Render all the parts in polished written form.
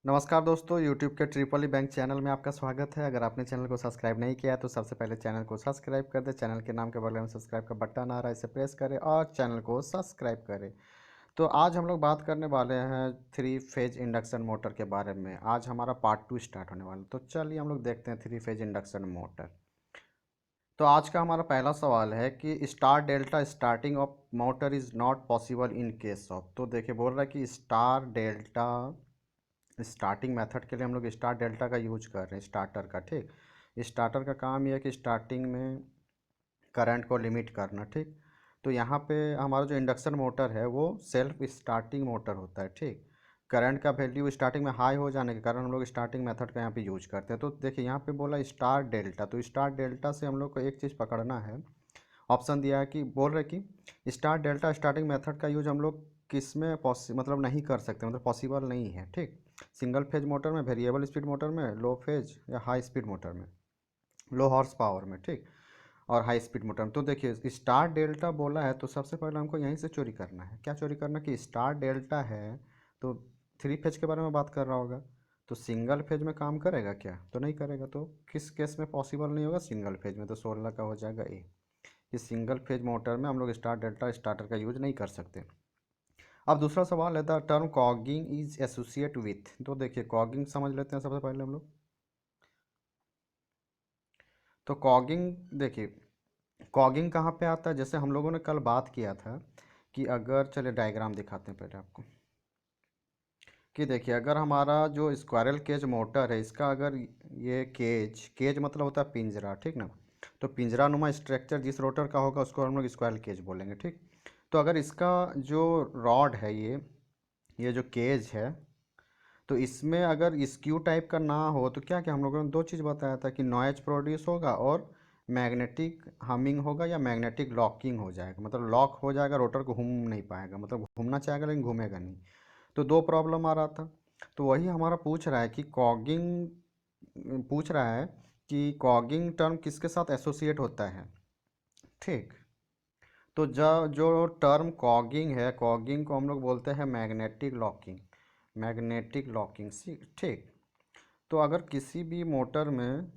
नमस्कार दोस्तों, यूट्यूब के ट्रिपल ई बैंक चैनल में आपका स्वागत है। अगर आपने चैनल को सब्सक्राइब नहीं किया है तो सबसे पहले चैनल को सब्सक्राइब कर दें। चैनल के नाम के बगल में सब्सक्राइब का बटन आ रहा है, इसे प्रेस करें और चैनल को सब्सक्राइब करें। तो आज हम लोग बात करने वाले हैं थ्री फेज इंडक्शन मोटर के बारे में। आज हमारा पार्ट 2 स्टार्ट होने वाला है। तो चलिए हम लोग देखते हैं थ्री फेज इंडक्शन मोटर। तो आज का हमारा पहला सवाल है कि star delta starting of motor is not possible in case of. तो देखिए बोल रहा है कि स्टार डेल्टा स्टार्टिंग मेथड के लिए हम लोग स्टार डेल्टा का यूज कर रहे हैं, स्टार्टर का। ठीक, स्टार्टर का काम यह है कि स्टार्टिंग में करंट को लिमिट करना। ठीक, तो यहाँ पे हमारा जो इंडक्शन मोटर है वो सेल्फ स्टार्टिंग मोटर होता है। ठीक, करंट का वैल्यू स्टार्टिंग में हाई हो जाने के कारण हम लोग स्टार्टिंग मेथड का यहाँ पे यूज करते हैं। तो देखिए यहाँ पे बोला स्टार डेल्टा, तो स्टार डेल्टा से हम लोग को एक चीज़ पकड़ना है। ऑप्शन दिया है कि बोल रहे कि स्टार डेल्टा स्टार्टिंग मेथड का यूज हम लोग किस में मतलब नहीं कर सकते, मतलब पॉसिबल नहीं है। ठीक, सिंगल फेज मोटर में, वेरिएबल स्पीड मोटर में, लो फेज या हाई स्पीड मोटर में, लो हॉर्स पावर में। ठीक, और हाई स्पीड मोटर में। तो देखिए स्टार डेल्टा बोला है तो सबसे पहले हमको यहीं से चोरी करना है। क्या चोरी करना कि स्टार डेल्टा है तो थ्री फेज के बारे में बात कर रहा होगा, तो सिंगल फेज में काम करेगा क्या? तो नहीं करेगा। तो किस केस में पॉसिबल नहीं होगा? सिंगल फेज में। तो 16 का हो जाएगा ए। इस सिंगल फेज मोटर में हम लोग स्टार डेल्टा स्टार्टर का यूज नहीं कर सकते। अब दूसरा सवाल है the term cogging is associate with. तो देखिए कॉगिंग समझ लेते हैं सबसे पहले हम लोग। तो कॉगिंग देखिए, कॉगिंग कहाँ पे आता है? जैसे हम लोगों ने कल बात किया था कि अगर, चलिए डायग्राम दिखाते हैं पहले आपको। कि देखिए अगर हमारा जो स्क्वायरल केज मोटर है, इसका अगर ये केज, केज मतलब होता है पिंजरा, ठीक ना। तो पिंजरा नुमा स्ट्रक्चर जिस रोटर का होगा उसको हम लोग स्क्वायरल केज बोलेंगे। ठीक, तो अगर इसका जो रॉड है, ये जो केज है, तो इसमें अगर स्क्यू टाइप का ना हो तो क्या क्या हम लोगों ने दो चीज़ बताया था कि नॉइज प्रोड्यूस होगा और मैग्नेटिक हमिंग होगा या मैग्नेटिक लॉकिंग हो जाएगा। मतलब लॉक हो जाएगा, रोटर को घूम नहीं पाएगा, मतलब घूमना चाहेगा लेकिन घूमेगा नहीं। तो दो प्रॉब्लम आ रहा था। तो वही हमारा पूछ रहा है कि कॉगिंग, पूछ रहा है कि कॉगिंग टर्म किसके साथ एसोसिएट होता है। ठीक, तो जो टर्म कॉगिंग है, कॉगिंग को हम लोग बोलते हैं मैग्नेटिक लॉकिंग। मैग्नेटिक लॉकिंग सी, ठीक। तो अगर किसी भी मोटर में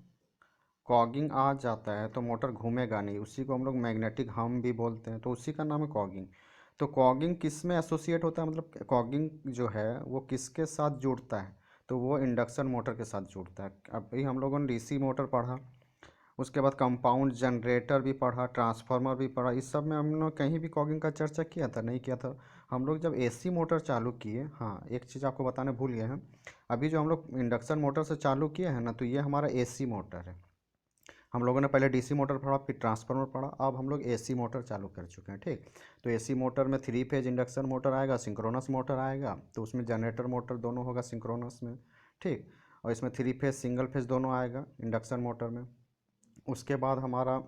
कॉगिंग आ जाता है तो मोटर घूमेगा नहीं, उसी को हम लोग मैग्नेटिक हम भी बोलते हैं, तो उसी का नाम है कॉगिंग। तो कॉगिंग किस में एसोसिएट होता है, मतलब कॉगिंग जो है वो किसके साथ जुड़ता है? तो वो इंडक्शन मोटर के साथ जुड़ता है। अभी हम लोगों ने डीसी मोटर पढ़ा, उसके बाद कंपाउंड जनरेटर भी पढ़ा, ट्रांसफार्मर भी पढ़ा। इस सब में हम लोग कहीं भी कॉगिंग का चर्चा किया था? नहीं किया था। हम लोग जब एसी मोटर चालू किए, हाँ एक चीज़ आपको बताने भूल गए हैं, अभी जो हम लोग इंडक्शन मोटर से चालू किए हैं ना, तो ये हमारा एसी मोटर है। हम लोगों ने पहले डीसी मोटर पढ़ा, फिर ट्रांसफार्मर पढ़ा, अब हम लोग एसी मोटर चालू कर चुके हैं। ठीक, तो एसी मोटर में थ्री फेज इंडक्शन मोटर आएगा, सिंक्रोनस मोटर आएगा, तो उसमें जनरेटर मोटर दोनों होगा सिंक्रोनस में। ठीक, और इसमें थ्री फेज सिंगल फेज दोनों आएगा इंडक्शन मोटर में। उसके बाद हमारा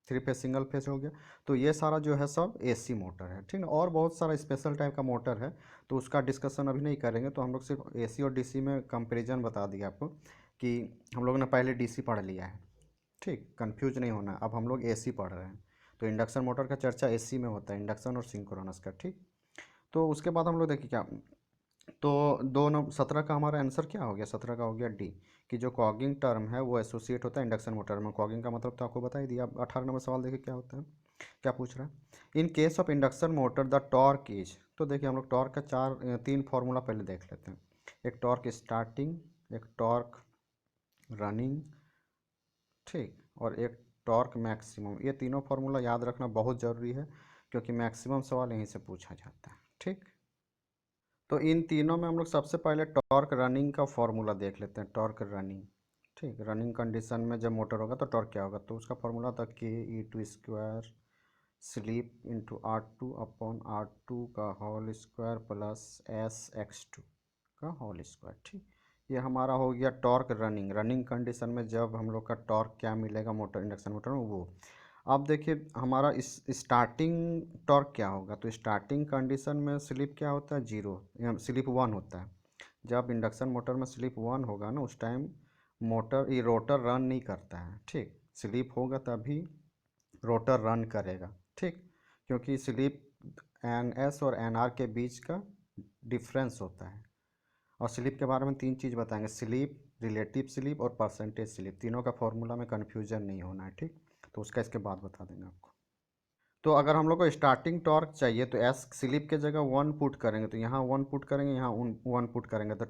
थ्री फेज सिंगल फेज हो गया। तो ये सारा जो है सब एसी मोटर है। ठीक है, और बहुत सारा स्पेशल टाइप का मोटर है, तो उसका डिस्कशन अभी नहीं करेंगे। तो हम लोग सिर्फ एसी और डीसी में कंपेरिजन बता दिया आपको कि हम लोगों ने पहले डीसी पढ़ लिया है। ठीक, कंफ्यूज नहीं होना, अब हम लोग एसी पढ़ रहे हैं। तो इंडक्शन मोटर का चर्चा एसी में होता है, इंडक्शन और सिंक्रोनस का। ठीक, तो उसके बाद हम लोग देखिए क्या, तो 17 का हमारा आंसर क्या हो गया? 17 का हो गया डी, कि जो कॉगिंग टर्म है वो एसोसिएट होता है इंडक्शन मोटर में। कॉगिंग का मतलब तो आपको बता ही दिया। अब 18 नंबर सवाल देखिए क्या होता है, क्या पूछ रहा है। In case of induction motor the torque is. तो देखिए हम लोग टॉर्क का तीन फार्मूला पहले देख लेते हैं। एक टॉर्क स्टार्टिंग, एक टॉर्क रनिंग, ठीक, और एक टॉर्क मैक्सिमम। ये तीनों फार्मूला याद रखना बहुत ज़रूरी है क्योंकि मैक्सिमम सवाल यहीं से पूछा जाता है। ठीक, तो इन तीनों में हम लोग सबसे पहले टॉर्क रनिंग का फॉर्मूला देख लेते हैं। टॉर्क रनिंग, ठीक, रनिंग कंडीशन में जब मोटर होगा तो टॉर्क क्या होगा? तो उसका फॉर्मूला था के E two square sleep into R two upon R two का whole square plus S X two का होल स्क्वायर। ठीक, ये हमारा हो गया टॉर्क रनिंग। रनिंग कंडीशन में जब हम लोग का टॉर्क क्या मिलेगा मोटर, इंडक्शन मोटर में, वो। अब देखिए हमारा इस स्टार्टिंग टॉर्क क्या होगा? तो स्टार्टिंग कंडीशन में स्लिप क्या होता है? जीरो, स्लिप वन होता है। जब इंडक्शन मोटर में स्लिप वन होगा ना, उस टाइम मोटर, ये रोटर रन नहीं करता है। ठीक, स्लिप होगा तभी रोटर रन करेगा। ठीक, क्योंकि स्लिप एन एस और एन आर के बीच का डिफरेंस होता है। और स्लिप के बारे में 3 चीज़ बताएंगे, स्लिप, रिलेटिव स्लिप और परसेंटेज स्लिप। तीनों का फॉर्मूला में कन्फ्यूजन नहीं होना है, ठीक। तो उसका इसके बाद बता देंगे आपको। तो अगर हम लोग को स्टार्टिंग टॉर्क चाहिए तो एस स्लिप के जगह 1 पुट करेंगे, तो यहाँ 1 पुट करेंगे, यहाँ 1 पुट करेंगे, तो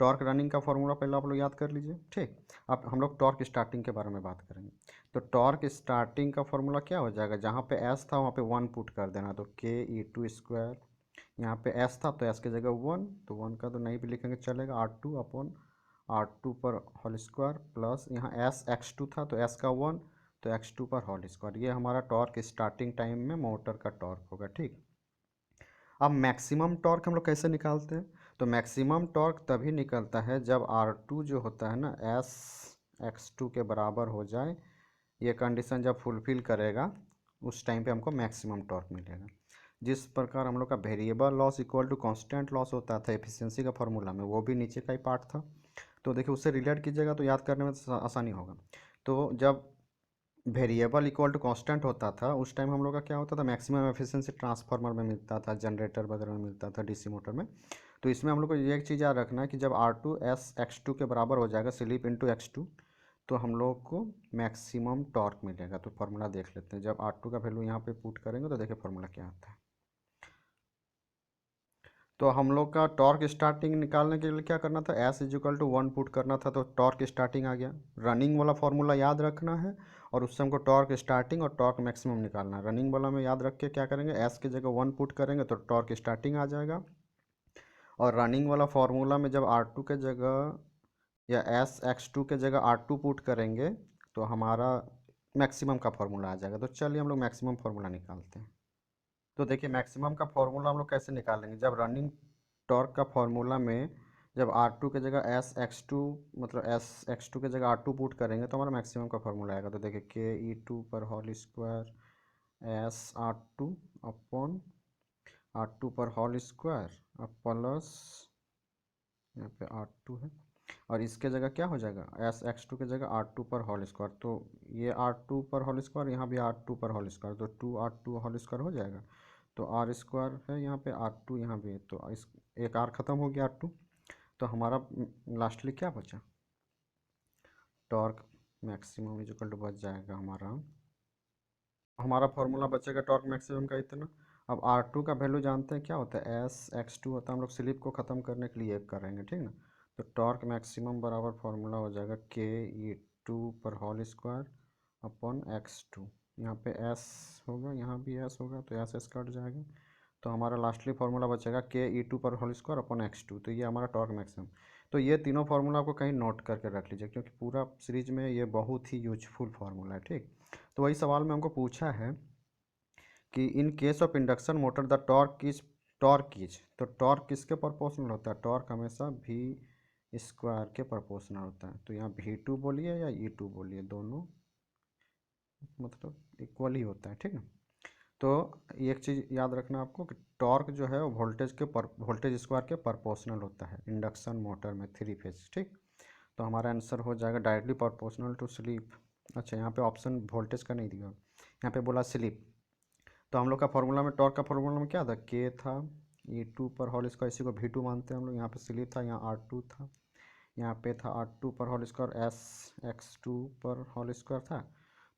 टॉर्क रनिंग का फॉर्मूला पहले आप लोग याद कर लीजिए, ठीक। अब हम लोग टॉर्क स्टार्टिंग के बारे में बात करेंगे। तो टॉर्क स्टार्टिंग का फॉर्मूला क्या हो जाएगा, जहाँ पे एस था वहाँ पे 1 पुट कर देना, तो ke2 स्क्वायर, यहाँ पे एस था तो एस की जगह 1, तो 1 का तो नहीं भी लिखेंगे चलेगा, R2 पर होल स्क्वायर, प्लस यहाँ एस x2 था तो एस का 1, तो x2 पर होल स्क्वायर। ये हमारा टॉर्क स्टार्टिंग टाइम में मोटर का टॉर्क होगा, ठीक। अब मैक्सिमम टॉर्क हम लोग कैसे निकालते हैं, तो मैक्सिमम टॉर्क तभी निकलता है जब R2 जो होता है ना एस x2 के बराबर हो जाए। ये कंडीशन जब फुलफिल करेगा उस टाइम पे हमको मैक्सिमम टॉर्क मिलेगा। जिस प्रकार हम लोग का variable loss equal to constant loss होता था एफिशिएंसी का फॉर्मूला में, वो भी नीचे का ही पार्ट था। तो देखिए उससे रिलेट कीजिएगा तो याद करने में आसानी होगा। तो जब वेरिएबल इक्वल टू कांस्टेंट होता था उस टाइम हम लोग का क्या होता था, मैक्सिमम एफिशिएंसी ट्रांसफार्मर में मिलता था, जनरेटर वगैरह में मिलता था, डीसी मोटर में। तो इसमें हम लोग को ये एक चीज़ याद रखना है कि जब R2 एस x2 के बराबर हो जाएगा, स्लिप इंटू x2, तो हम लोग को मैक्सिमम टॉर्क मिलेगा। तो फार्मूला देख लेते हैं, जब R2 का वैल्यू यहाँ पे पुट करेंगे तो देखिए फार्मूला क्या आता है। तो हम लोग का टॉर्क स्टार्टिंग निकालने के लिए क्या करना था, एस इजिकल टू 1 पुट करना था, तो टॉर्क स्टार्टिंग आ गया। रनिंग वाला फार्मूला याद रखना है और उससे हमको टॉर्क स्टार्टिंग और टॉर्क मैक्सिमम निकालना है। रनिंग वाला में याद रख के क्या करेंगे, एस की जगह 1 पुट करेंगे तो टॉर्क स्टार्टिंग आ जाएगा। और रनिंग वाला फार्मूला में जब R2 के जगह या एस x2 के जगह R2 पुट करेंगे तो हमारा मैक्सिमम का फार्मूला आ जाएगा। तो चलिए हम लोग मैक्सिमम फार्मूला निकालते हैं। तो देखिए मैक्सिमम का फार्मूला हम लोग कैसे निकालेंगे, जब रनिंग टॉर्क का फार्मूला में जब R2 के जगह एस x2 मतलब एस x2 के जगह R2 पुट करेंगे तो हमारा मैक्सिमम का फार्मूला आएगा। तो देखिए ke2 पर whole square S R2 upon R2 पर होल स्क्वायर अब प्लस यहाँ पे R2 है, और इसके जगह क्या हो जाएगा, एस x2 के जगह R2 पर होल स्क्वायर, तो ये R2 पर होल स्क्वायर, यहाँ भी R2 पर होल स्क्वायर, तो 2R2 होल स्क्वायर हो जाएगा। तो R स्क्वायर है यहाँ पे, R2 यहाँ भी है, तो इस एक R ख़त्म हो गया R2। तो हमारा लास्टली क्या बचा, टॉर्क मैक्सिमम इक्वल टू बच जाएगा हमारा फॉर्मूला बचेगा टॉर्क मैक्सिमम का इतना। अब R2 का वैल्यू जानते हैं क्या होता है, एस x2 होता है, हम लोग स्लिप को ख़त्म करने के लिए करेंगे, ठीक ना। तो टॉर्क मैक्सिमम बराबर फार्मूला हो जाएगा ke2 पर होल स्क्वायर अपॉन x2। यहाँ पे s होगा, यहाँ भी s होगा, तो s कट जाएगा। तो हमारा लास्टली फार्मूला बचेगा ke2 पर होल स्क्वायर अपॉन x2। तो ये हमारा टॉर्क मैक्सिमम। तो ये तीनों फार्मूला आपको कहीं नोट करके रख लीजिए, क्योंकि पूरा सीरीज में ये बहुत ही यूजफुल फार्मूला है, ठीक। तो वही सवाल में हमको पूछा है कि in case of induction motor the torque is, तो टॉर्क किसके प्रोपोर्शनल होता है, टॉर्क हमेशा वी स्क्वायर के प्रोपोर्शनल होता है। तो यहाँ V2 बोलिए या E2 बोलिए, दोनों मतलब इक्वल ही होता है, ठीक है। तो एक चीज़ याद रखना आपको कि टॉर्क जो है वो वोल्टेज स्क्वायर के प्रोपोर्शनल होता है इंडक्शन मोटर में 3 फेज, ठीक। तो हमारा आंसर हो जाएगा डायरेक्टली प्रोपोर्शनल टू स्लिप। अच्छा यहाँ पे ऑप्शन वोल्टेज का नहीं दिया, यहाँ पे बोला स्लिप। तो हम लोग का फॉर्मूला में टॉर्क का फॉर्मूला में क्या था, के था, E2 पर होल स्क्वायर, इसी को V2 मानते हैं हम लोग। यहाँ पे स्लिप था, यहाँ R2 था, यहाँ पे था R2 पर होल स्क्वायर, एस x2 पर होल स्क्वायर था।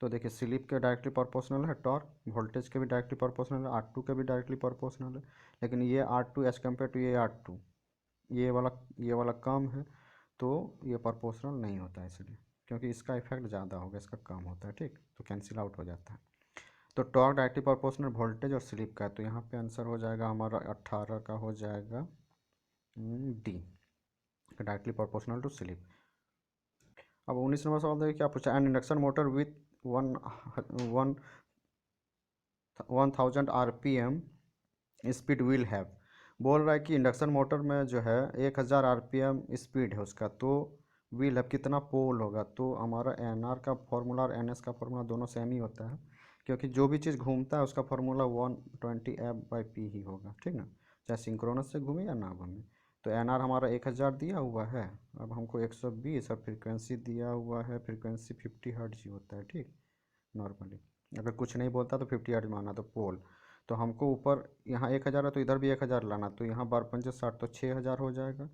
तो देखिए स्लिप के डायरेक्टली प्रोपोर्शनल है टॉर्क, वोल्टेज के भी डायरेक्टली प्रोपोर्शनल है, R2 के भी डायरेक्टली प्रोपोर्शनल है। लेकिन ये R2 एज कम्पेयर टू ये R2, ये वाला कम है, तो ये प्रोपोर्शनल नहीं होता है इसलिए, क्योंकि इसका इफेक्ट ज़्यादा होगा, इसका कम होता है, ठीक। तो कैंसिल आउट हो जाता है। तो टॉर्क डायरेक्टली प्रोपोर्शनल वोल्टेज और स्लिप का है, तो यहाँ पे आंसर हो जाएगा हमारा 18 का हो जाएगा D, directly proportional to slip. अब 19 नंबर सवाल देखिए क्या पूछा, an induction motor with one one 1000 RPM speed will have, बोल रहा है कि इंडक्शन मोटर में जो है 1000 RPM स्पीड है उसका, तो विल हैव कितना पोल होगा। तो हमारा NR का फॉर्मूला और NS का फॉर्मूला दोनों सेम ही होता है, क्योंकि जो भी चीज़ घूमता है उसका फॉर्मूला 120F/P ही होगा, ठीक ना, चाहे सिंक्रोनस से घूमे या ना घूमे। तो NR हमारा 1000 दिया हुआ है, अब हमको 120 और फ्रिक्वेंसी दिया हुआ है, फ्रिक्वेंसी 50 हर्ट्ज ही होता है, ठीक। नॉर्मली अगर कुछ नहीं बोलता तो 50 हर्ट्ज माना, तो पोल। तो हमको ऊपर यहाँ 1000 है तो इधर भी 1000 लाना, तो यहाँ बार 5 60 तो 6000 हो जाएगा।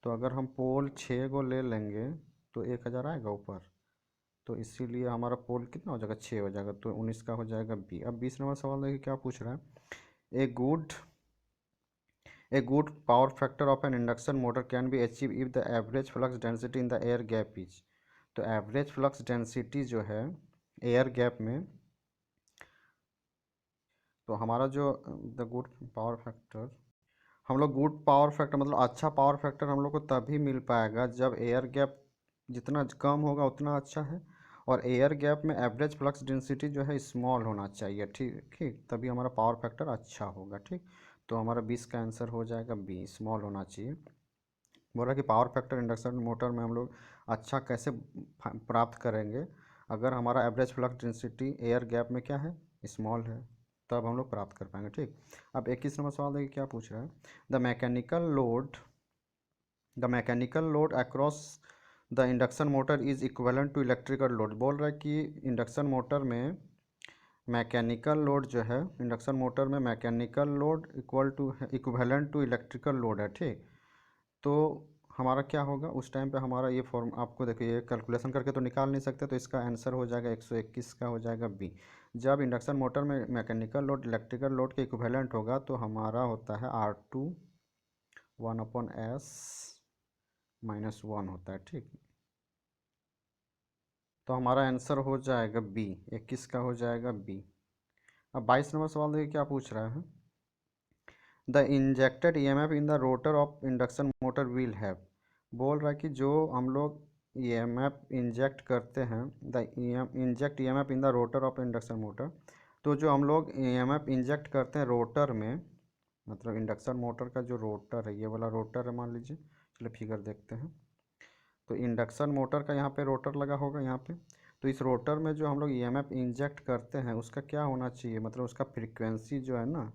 तो अगर हम पोल 6 को ले लेंगे तो 1000 आएगा ऊपर, तो इसीलिए हमारा पोल कितना हो जाएगा, 6 हो जाएगा, तो 19 का हो जाएगा बी। अब 20 नंबर सवाल देखिए क्या पूछ रहा है। A good power factor of N induction motor can be achieve if the average flux density in the air gap is. तो एवरेज फ्लक्स डेंसिटी जो है एयर गैप में, तो हमारा जो द गुड पावर फैक्टर, हम लोग गुड पावर फैक्टर मतलब अच्छा पावर फैक्टर हम लोग को तभी मिल पाएगा जब एयर गैप जितना कम होगा उतना अच्छा है, और एयर गैप में एवरेज फ्लक्स डेंसिटी जो है स्मॉल होना चाहिए, ठीक ठीक, तभी हमारा पावर फैक्टर अच्छा होगा, ठीक। तो हमारा 20 का आंसर हो जाएगा बी, स्मॉल होना चाहिए। बोल रहा कि पावर फैक्टर इंडक्शन मोटर में हम लोग अच्छा कैसे प्राप्त करेंगे, अगर हमारा average flux density air gap में क्या है, स्मॉल है, तब हम लोग प्राप्त कर पाएंगे, ठीक। अब 21 नंबर सवाल देखिए क्या पूछ रहा है। The mechanical load across the induction motor is equivalent to electrical load. बोल रहा है कि इंडक्शन मोटर में मैकेनिकल लोड जो है, इंडक्शन मोटर में mechanical load equivalent to electrical load है, ठीक। तो हमारा क्या होगा उस टाइम पे, हमारा ये फॉर्म आपको देखिए, ये कैलकुलेशन करके तो निकाल नहीं सकते, तो इसका आंसर हो जाएगा 121 का हो जाएगा बी। जब इंडक्शन मोटर में मैकेनिकल लोड इलेक्ट्रिकल लोड के इक्विवेलेंट होगा तो हमारा होता है R2 1/s-1 होता है, ठीक। तो हमारा आंसर हो जाएगा बी, 21 का हो जाएगा बी। अब 22 नंबर सवाल देखिए क्या पूछ रहा है। The injected EMF in the rotor of induction motor will have. बोल रहा है कि जो हम लोग ईएमएफ इंजेक्ट करते हैं, the inject EMF in the rotor of induction motor, तो जो हम लोग ईएमएफ इंजेक्ट करते हैं रोटर में, मतलब इंडक्शन मोटर का जो रोटर है, ये वाला रोटर है मान लीजिए, चलिए फिगर देखते हैं। तो इंडक्शन मोटर का यहाँ पे रोटर लगा होगा यहाँ पे, तो इस रोटर में जो हम लोग ईएमएफ इंजेक्ट करते हैं उसका क्या होना चाहिए, मतलब उसका फ्रीक्वेंसी जो है ना,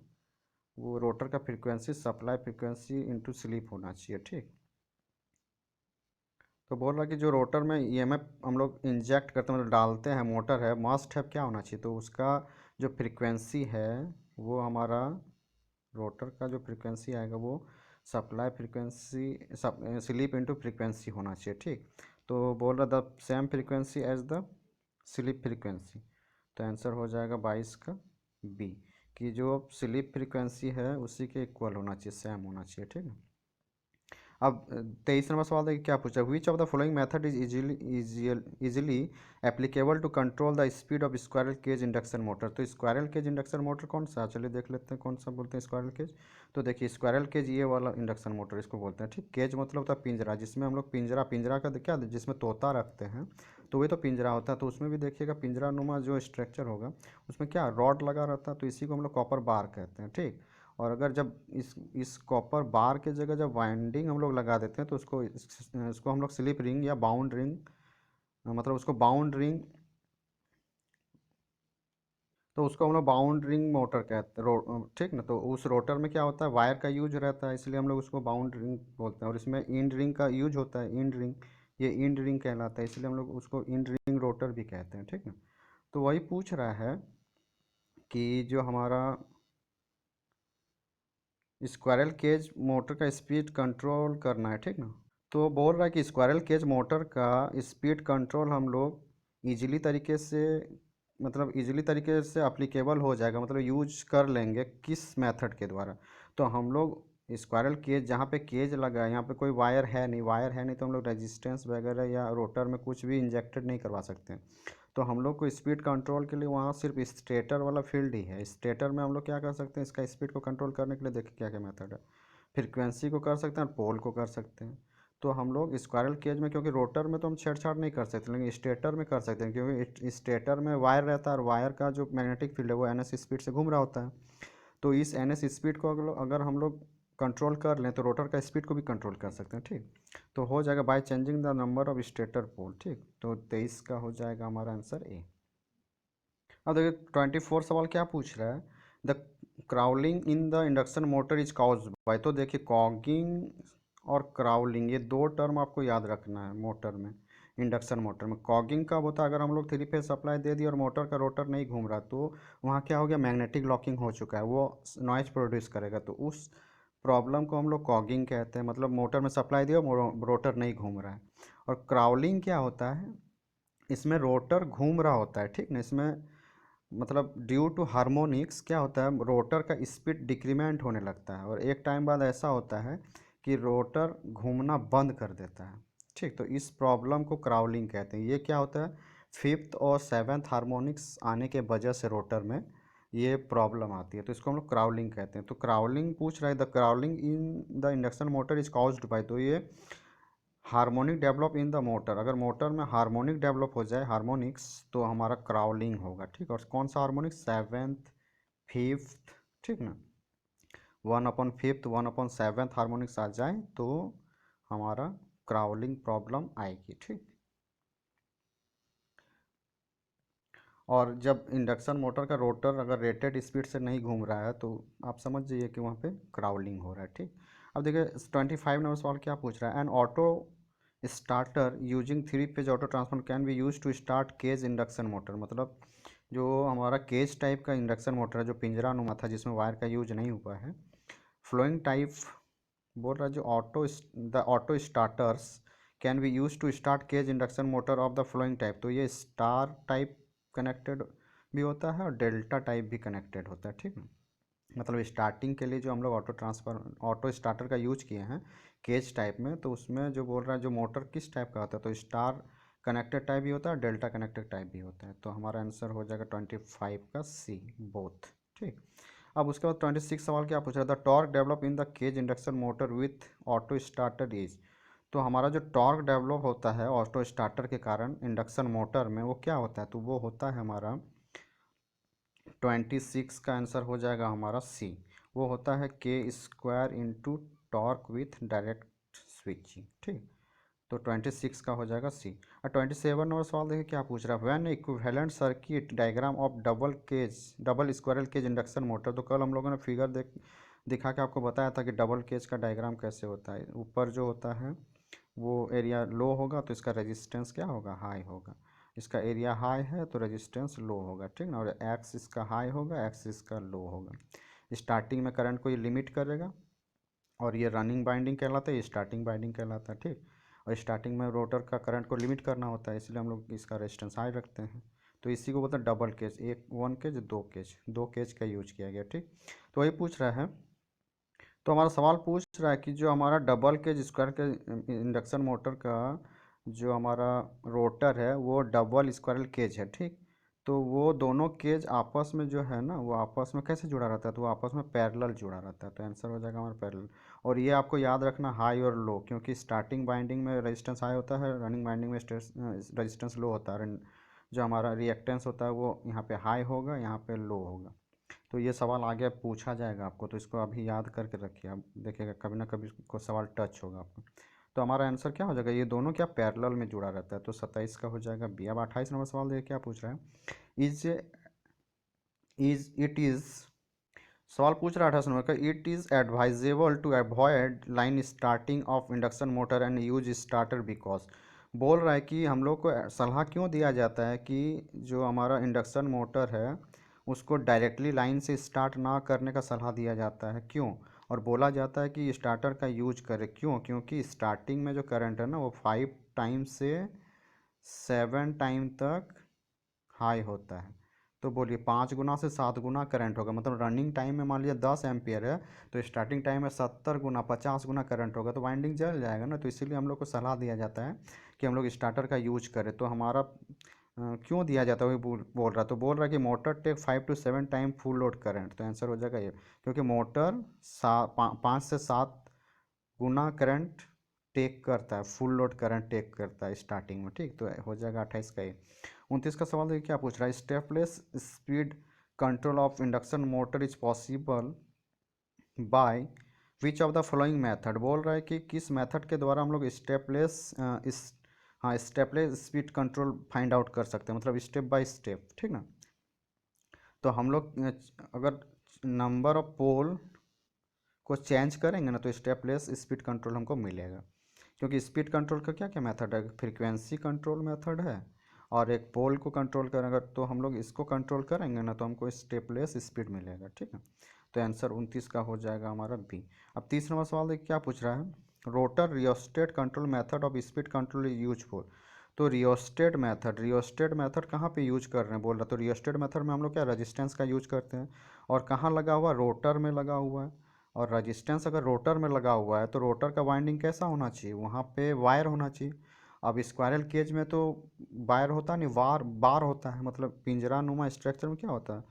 वो रोटर का frequency supply frequency into slip होना चाहिए, ठीक। तो बोल रहा है कि जो रोटर में ईएमएफ हम लोग इंजेक्ट करते हैं, मतलब डालते हैं, मोटर है, मस्ट है क्या होना चाहिए, तो उसका जो फ्रीक्वेंसी है वो हमारा रोटर का जो फ्रीक्वेंसी आएगा वो supply frequency slip into frequency होना चाहिए, ठीक। तो बोल रहा the same frequency as the slip frequency, तो आंसर हो जाएगा 22 का बी, कि जो स्लिप फ्रीक्वेंसी है उसी के इक्वल होना चाहिए, सेम होना चाहिए, ठीक है। अब 23 नंबर सवाल देखिए क्या पूछा, which of the following method is easily applicable to control the speed of squirrel cage induction motor. तो स्क्वायरल केज इंडक्शन मोटर कौन सा, चलिए देख लेते हैं कौन सा बोलते हैं स्क्वायरल केज। तो देखिए स्क्वायरल केज ये वाला इंडक्शन मोटर इसको बोलते हैं, ठीक। केज मतलब होता है पिंजरा, जिसमें हम लोग पिंजरा का क्या, जिसमें तोता रखते हैं, तो वही तो पिंजरा होता है। तो उसमें भी देखिएगा पिंजरा नुमा जो स्ट्रक्चर होगा उसमें क्या रॉड लगा रहता है, तो इसी को हम लोग कॉपर बार कहते हैं, ठीक। और अगर जब इस कॉपर बार के जगह जब वाइंडिंग हम लोग लगा देते हैं तो इसको हम लोग स्लिप रिंग या बाउंड रिंग, मतलब उसको बाउंड रिंग, तो उसको हम लोग बाउंड रिंग मोटर कहते हैं, ठीक ना। तो उस रोटर में क्या होता है, वायर का यूज रहता है, इसलिए हम लोग उसको बाउंड रिंग बोलते हैं, और इसमें इंड रिंग का यूज होता है, इंड रिंग, ये इंड रिंग कहलाता है, इसलिए हम लोग उसको इंड रिंग रोटर भी कहते हैं, ठीक ना। तो वही पूछ रहा है कि जो हमारा स्क्वायरल केज मोटर का स्पीड कंट्रोल करना है, ठीक ना। तो बोल रहा है कि स्क्वायरल केज मोटर का स्पीड कंट्रोल हम लोग इजीली तरीके से अप्लीकेबल हो जाएगा, मतलब यूज कर लेंगे किस मेथड के द्वारा। तो हम लोग स्क्वायरल केज, जहाँ पे केज लगा है यहाँ पे कोई वायर है नहीं, तो हम लोग रेजिस्टेंस वगैरह या रोटर में कुछ भी इंजेक्टेड नहीं करवा सकते। तो हम लोग को स्पीड कंट्रोल के लिए वहाँ सिर्फ स्टेटर वाला फील्ड ही है। स्टेटर में हम लोग क्या कर सकते हैं, इसका स्पीड को कंट्रोल करने के लिए देखिए क्या क्या मेथड है, फ्रीक्वेंसी को कर सकते हैं और पोल को कर सकते हैं। तो हम लोग स्क्वायरल केज में, क्योंकि रोटर में तो हम छेड़छाड़ नहीं कर सकते, लेकिन स्टेटर में कर सकते हैं, क्योंकि स्टेटर में वायर रहता है और वायर का जो मैग्नेटिक फील्ड है वो एन एस स्पीड से घूम रहा होता है। तो इस एन एस स्पीड को अगर हम लोग कंट्रोल कर लें तो रोटर का स्पीड को भी कंट्रोल कर सकते हैं, ठीक। तो हो जाएगा by changing the number of stator pole, ठीक। तो 23 का हो जाएगा हमारा आंसर ए। अब देखिए 24 सवाल क्या पूछ रहा है, the crawling in the induction motor is cause by. तो देखिए कॉगिंग और क्राउलिंग ये दो टर्म आपको याद रखना है मोटर में, इंडक्शन मोटर में। कॉगिंग कब होता है, अगर हम लोग 3 फेज सप्लाई दे दी और मोटर का रोटर नहीं घूम रहा, तो वहाँ क्या हो गया, मैग्नेटिक लॉकिंग हो चुका है, वो नॉइज प्रोड्यूस करेगा। तो उस प्रॉब्लम को हम लोग कॉगिंग कहते हैं, मतलब मोटर में सप्लाई दिया रोटर नहीं घूम रहा है। और क्राउलिंग क्या होता है, इसमें रोटर घूम रहा होता है, ठीक ना। इसमें मतलब ड्यू टू हार्मोनिक्स क्या होता है, रोटर का स्पीड डिक्रीमेंट होने लगता है और एक टाइम बाद ऐसा होता है कि रोटर घूमना बंद कर देता है, ठीक। तो इस प्रॉब्लम को क्राउलिंग कहते हैं। ये क्या होता है, फिफ्थ और सेवन्थ हार्मोनिक्स आने के वजह से रोटर में ये प्रॉब्लम आती है, तो इसको हम लोग क्राउलिंग कहते हैं। तो क्राउलिंग पूछ रहा है, the crawling in the induction motor is caused by, तो ये harmonic develop in the motor, अगर मोटर में हार्मोनिक डेवलप हो जाए, हार्मोनिक्स, तो हमारा क्राउलिंग होगा, ठीक। और कौन सा हार्मोनिक, सेवेंथ, फिफ्थ, ठीक ना। 1/5 1/7 हार्मोनिक्स आ जाए तो हमारा क्राउलिंग प्रॉब्लम आएगी, ठीक। और जब इंडक्शन मोटर का रोटर अगर रेटेड स्पीड से नहीं घूम रहा है तो आप समझ जाइए कि वहाँ पे क्राउलिंग हो रहा है, ठीक। अब देखिए 25 नंबर सवाल क्या पूछ रहा है, an auto starter using 3 phase auto transformer can be use to start cage induction motor, मतलब जो हमारा केज टाइप का इंडक्शन मोटर है जो पिंजरा नुमा था जिसमें वायर का यूज नहीं हुआ है, फ्लोइंग टाइप बोल रहा है, जो the auto starters can be use to start cage induction motor of the flowing type, तो ये स्टार टाइप कनेक्टेड भी होता है और डेल्टा टाइप भी कनेक्टेड होता है, ठीक है। मतलब स्टार्टिंग के लिए जो हम लोग ऑटो स्टार्टर का यूज किए हैं केज टाइप में, तो उसमें जो बोल रहा है जो मोटर किस टाइप का होता है, तो स्टार कनेक्टेड टाइप भी होता है, डेल्टा कनेक्टेड टाइप भी होता है। तो हमारा आंसर हो जाएगा 25 का सी, बोथ, ठीक। अब उसके बाद 26 सवाल क्या पूछ रहा था, torque develop in the cage induction motor with auto starter is, तो हमारा जो टॉर्क डेवलप होता है ऑटो स्टार्टर के कारण इंडक्शन मोटर में वो क्या होता है, तो वो होता है हमारा 26 का आंसर हो जाएगा हमारा सी, वो होता है k² into torque with direct switching, ठीक। तो 26 का हो जाएगा सी। और 27 नंबर सवाल देखिए क्या पूछ रहा है, when equivalent circuit diagram of double squirrel cage induction motor, तो कल हम लोगों ने फिगर दिखा के आपको बताया था कि डबल केज का डायग्राम कैसे होता है। ऊपर जो होता है वो एरिया लो होगा तो इसका रेजिस्टेंस क्या होगा, हाई होगा। इसका एरिया हाई है तो रेजिस्टेंस लो होगा, ठीक ना। और एक्स इसका हाई होगा, एक्स इसका लो होगा। स्टार्टिंग में करंट को ये लिमिट करेगा और ये रनिंग बाइंडिंग कहलाता है, ये स्टार्टिंग बाइंडिंग कहलाता है, ठीक। और स्टार्टिंग में रोटर का करंट को लिमिट करना होता है, इसलिए हम लोग इसका रेजिस्टेंस हाई रखते हैं। तो इसी को बोलते हैं डबल केज, एक 1 केज 2 केज, 2 केज का यूज किया गया, ठीक। तो वही पूछ रहा है, तो हमारा सवाल पूछ रहा है कि जो हमारा डबल केज स्क्वायर के इंडक्शन मोटर का जो हमारा रोटर है वो डबल स्क्वायरल केज है, ठीक। तो वो दोनों केज आपस में जो है ना वो आपस में कैसे जुड़ा रहता है, तो वो आपस में पैरेलल जुड़ा रहता है, तो आंसर हो जाएगा हमारा पैरेलल। और ये आपको याद रखना हाई और लो, क्योंकि स्टार्टिंग बाइंडिंग में रेजिस्टेंस हाई होता है, रनिंग बाइंडिंग में रेजिस्टेंस लो होता है। जो हमारा रिएक्टेंस होता है वो यहाँ पे हाई होगा, यहाँ पे लो होगा। तो ये सवाल आगे पूछा जाएगा आपको, तो इसको अभी याद करके रखिए, आप देखिएगा कभी ना कभी को सवाल टच होगा आपको। तो हमारा आंसर क्या हो जाएगा, ये दोनों क्या पैरेलल में जुड़ा रहता है, तो 27 का हो जाएगा बी। अब 28 नंबर सवाल देखिए क्या पूछ रहा है, इज इज इट इज़, सवाल पूछ रहा है 28 नंबर का, it is advisable to avoid line starting of induction motor and use starter because, बोल रहा है कि हम लोग को सलाह क्यों दिया जाता है कि जो हमारा इंडक्शन मोटर है उसको डायरेक्टली लाइन से स्टार्ट ना करने का सलाह दिया जाता है, क्यों। और बोला जाता है कि स्टार्टर का यूज करें, क्यों, क्योंकि स्टार्टिंग में जो करंट है ना वो 5 टाइम से 7 टाइम तक हाई होता है। तो बोलिए 5 गुना से 7 गुना करंट होगा, मतलब रनिंग टाइम में मान लीजिए 10 एम्पियर है तो स्टार्टिंग टाइम में 70 गुना 50 गुना करंट होगा, तो वाइंडिंग जल जाएगा ना। तो इसीलिए हम लोग को सलाह दिया जाता है कि हम लोग स्टार्टर का यूज करें। तो हमारा क्यों दिया जाता है वही बोल रहा, तो बोल रहा है कि motor take 5 to 7 time full load current, तो आंसर हो जाएगा ये, क्योंकि मोटर 5 से 7 गुना करंट टेक करता है, फुल लोड करंट टेक करता है स्टार्टिंग में, ठीक। तो हो जाएगा 28 का ये। 29 का सवाल देखिए क्या पूछ रहा है, stepless speed control of induction motor is possible by which of the following method, बोल रहा है कि किस मेथड के द्वारा हम लोग stepless speed control find out कर सकते हैं, मतलब स्टेप बाय स्टेप, ठीक ना। तो हम लोग अगर नंबर ऑफ पोल को चेंज करेंगे ना तो स्टेपलेस स्पीड कंट्रोल हमको मिलेगा, क्योंकि स्पीड कंट्रोल का क्या क्या मेथड है, फ्रीक्वेंसी कंट्रोल मेथड है और एक पोल को कंट्रोल करेंगे, तो हम लोग इसको कंट्रोल करेंगे ना तो हमको स्टेपलेस स्पीड मिलेगा, ठीक है। तो आंसर 29 का हो जाएगा हमारा बी। अब 30 नंबर सवाल देखिए क्या पूछ रहा है, rotor rheostat control method of speed control is useful. तो रियोस्टेट मेथड कहाँ पे यूज कर रहे हैं बोल रहा, तो रियोस्टेट मेथड में हम लोग क्या रेजिस्टेंस का यूज करते हैं, और कहाँ लगा हुआ, रोटर में लगा हुआ है। और रेजिस्टेंस अगर रोटर में लगा हुआ है तो रोटर का वाइंडिंग कैसा होना चाहिए, वहाँ पे वायर होना चाहिए। अब स्क्वायरल केज में तो वायर होता नहीं, बार होता है, मतलब पिंजरा नुमा स्ट्रक्चर में क्या होता है,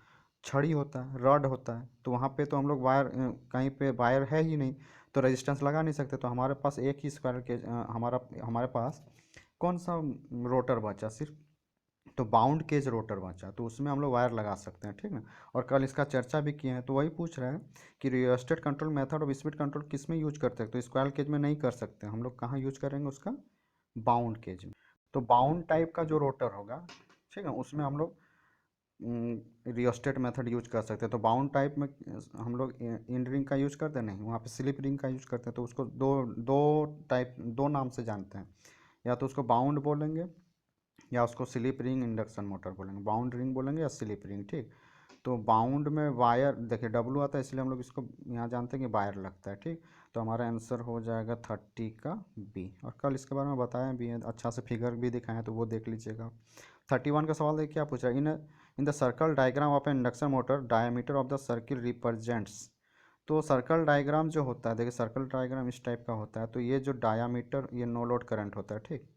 छड़ी होता है, रड होता है, तो वहाँ पे तो हम लोग वायर कहीं पे वायर है ही नहीं, तो रेजिस्टेंस लगा नहीं सकते। तो हमारे पास एक ही स्क्वायरल केज हमारे पास कौन सा रोटर बचा सिर्फ, तो बाउंड केज रोटर बचा, तो उसमें हम लोग वायर लगा सकते हैं, ठीक ना। और कल इसका चर्चा भी किए हैं, तो वही पूछ रहा है कि rheostat control method of speed control किस में यूज करते हैं, तो स्क्वायर केज में नहीं कर सकते, हम लोग कहाँ यूज करेंगे उसका, बाउंड केज में। तो बाउंड टाइप का जो रोटर होगा, ठीक है, उसमें हम लोग रियोस्टेट मेथड यूज कर सकते हैं। तो बाउंड टाइप में हम लोग इन रिंग का यूज करते हैं, नहीं वहाँ पे स्लिप रिंग का यूज करते हैं, तो उसको दो दो टाइप दो नाम से जानते हैं, या तो उसको बाउंड बोलेंगे या उसको स्लिप रिंग इंडक्शन मोटर बोलेंगे, बाउंड रिंग बोलेंगे या स्लिप रिंग, ठीक। तो बाउंड में वायर देखिए डब्लू आता है, इसलिए हम लोग इसको यहाँ जानते हैं कि वायर लगता है, ठीक। तो हमारा आंसर हो जाएगा 30 का बी। और कल इसके बारे में बताया भी है, अच्छा से फिगर भी दिखाए हैं, तो वो देख लीजिएगा। 31 का सवाल देखिए क्या पूछ रहा है, in the circle diagram of N induction motor diameter of the circle represents. तो सर्कल डायग्राम जो होता है, देखिए सर्कल डायग्राम इस टाइप का होता है, तो ये जो डायामीटर ये नो लोड करंट होता है, ठीक।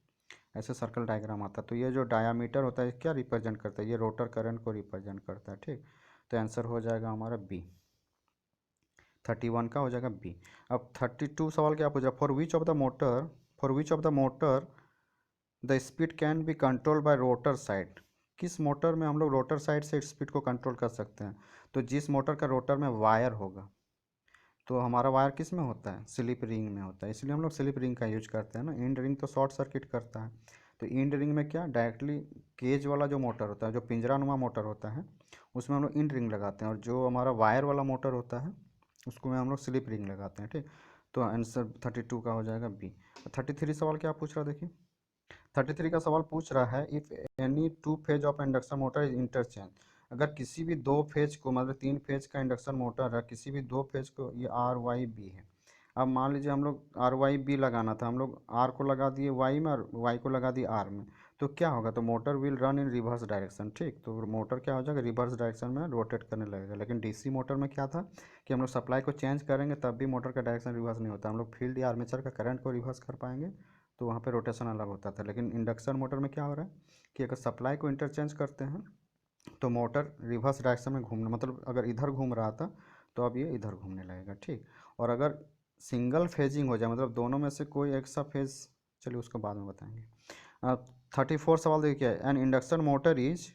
ऐसे सर्कल डायग्राम आता है, तो ये जो डायामीटर होता है क्या रिप्रेजेंट करता है, ये रोटर करंट को रिप्रेजेंट करता है, ठीक। तो आंसर हो जाएगा हमारा बी, 31 का हो जाएगा बी। अब 32 सवाल क्या पूछा, for which of the motor the speed can be control by rotor side. किस मोटर में हम लोग रोटर साइड से स्पीड को कंट्रोल कर सकते हैं, तो जिस मोटर का रोटर में वायर होगा, तो हमारा वायर किस में होता है, स्लिप रिंग में होता है, इसलिए हम लोग स्लिप रिंग का यूज करते हैं ना। इंड रिंग तो शॉर्ट सर्किट करता है, तो इंड रिंग में क्या डायरेक्टली केज वाला जो मोटर होता है, जो पिंजरा नुमा मोटर होता है, उसमें हम लोग इंड रिंग लगाते हैं, और जो हमारा वायर वाला मोटर होता है उसको में हम लोग स्लिप रिंग लगाते हैं, ठीक। तो आंसर 32 का हो जाएगा बी। 33 सवाल क्या पूछ रहा है देखिए, 33 का सवाल पूछ रहा है, if any two phase of induction motor is interchange. अगर किसी भी दो फेज को, मतलब 3 फेज का इंडक्शन मोटर है, किसी भी दो फेज को, ये आर वाई बी है। अब मान लीजिए हम लोग आर वाई बी लगाना था, हम लोग आर को लगा दिए वाई में और वाई को लगा दिए आर में, तो क्या होगा, तो motor will run in reverse direction, ठीक। तो मोटर क्या हो जाएगा, रिवर्स डायरेक्शन में रोटेट करने लगेगा। लेकिन डीसी मोटर में क्या था कि हम लोग सप्लाई को चेंज करेंगे तब भी मोटर का डायरेक्शन रिवर्स नहीं होता, हम लोग फील्ड या आर्मेचर का करंट को रिवर्स कर पाएंगे, तो वहाँ पे रोटेशन अलग होता था। लेकिन इंडक्शन मोटर में क्या हो रहा है कि अगर सप्लाई को इंटरचेंज करते हैं तो मोटर रिवर्स डायरेक्शन में घूमना, मतलब अगर इधर घूम रहा था तो अब ये इधर घूमने लगेगा, ठीक। और अगर सिंगल फेजिंग हो जाए, मतलब दोनों में से कोई एक सा फेज, चलिए उसको बाद में बताएंगे। 34 सवाल देखिए, N induction motor is,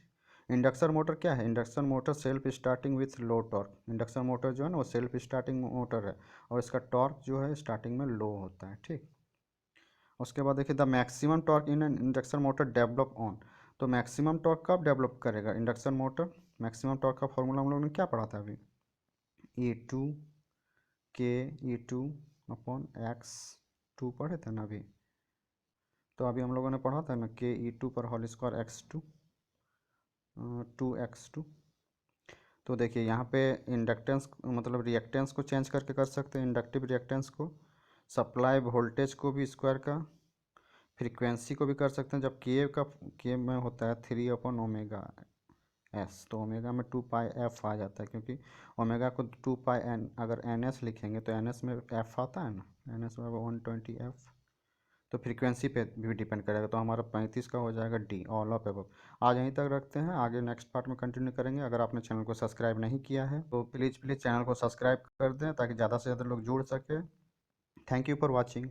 induction motor क्या है, induction motor self starting with low torque. Induction motor जो है ना वो सेल्फ स्टार्टिंग मोटर है, और इसका टॉर्क जो है स्टार्टिंग में लो होता है, ठीक। उसके बाद देखिए, the maximum torque in an induction motor develop on. तो मैक्सिमम टॉर्क कब डेवलप करेगा इंडक्शन मोटर, मैक्सिमम टॉर्क का फॉर्मूला हम लोगों ने क्या पढ़ा था अभी, E2 के E2 अपॉन X2 पढ़े थे ना अभी। तो अभी हम लोगों ने पढ़ा था ना के E2 पर होल स्क्वायर X2 2X2। तो देखिए यहाँ पे इंडक्टेंस मतलब रिएक्टेंस को चेंज करके कर सकते हैं, इंडक्टिव रिएक्टेंस को, सप्लाई वोल्टेज को भी स्क्वायर का, फ्रीक्वेंसी को भी कर सकते हैं। जब के में होता है 3/ओमेगा एस, तो ओमेगा में 2 पाई एफ आ जाता है, क्योंकि ओमेगा को 2 पाई एन, अगर एन एस लिखेंगे तो एन एस में एफ आता है ना, एन एस में 120 एफ। तो फ्रीक्वेंसी पे भी डिपेंड करेगा, तो हमारा 35 का हो जाएगा डी, ऑल ऑफ एबव। आज यहीं तक रखते हैं, आगे नेक्स्ट पार्ट में कंटिन्यू करेंगे। अगर आपने चैनल को सब्सक्राइब नहीं किया है तो प्लीज़ चैनल को सब्सक्राइब कर दें, ताकि ज़्यादा से ज़्यादा लोग जुड़ सके। Thank you for watching.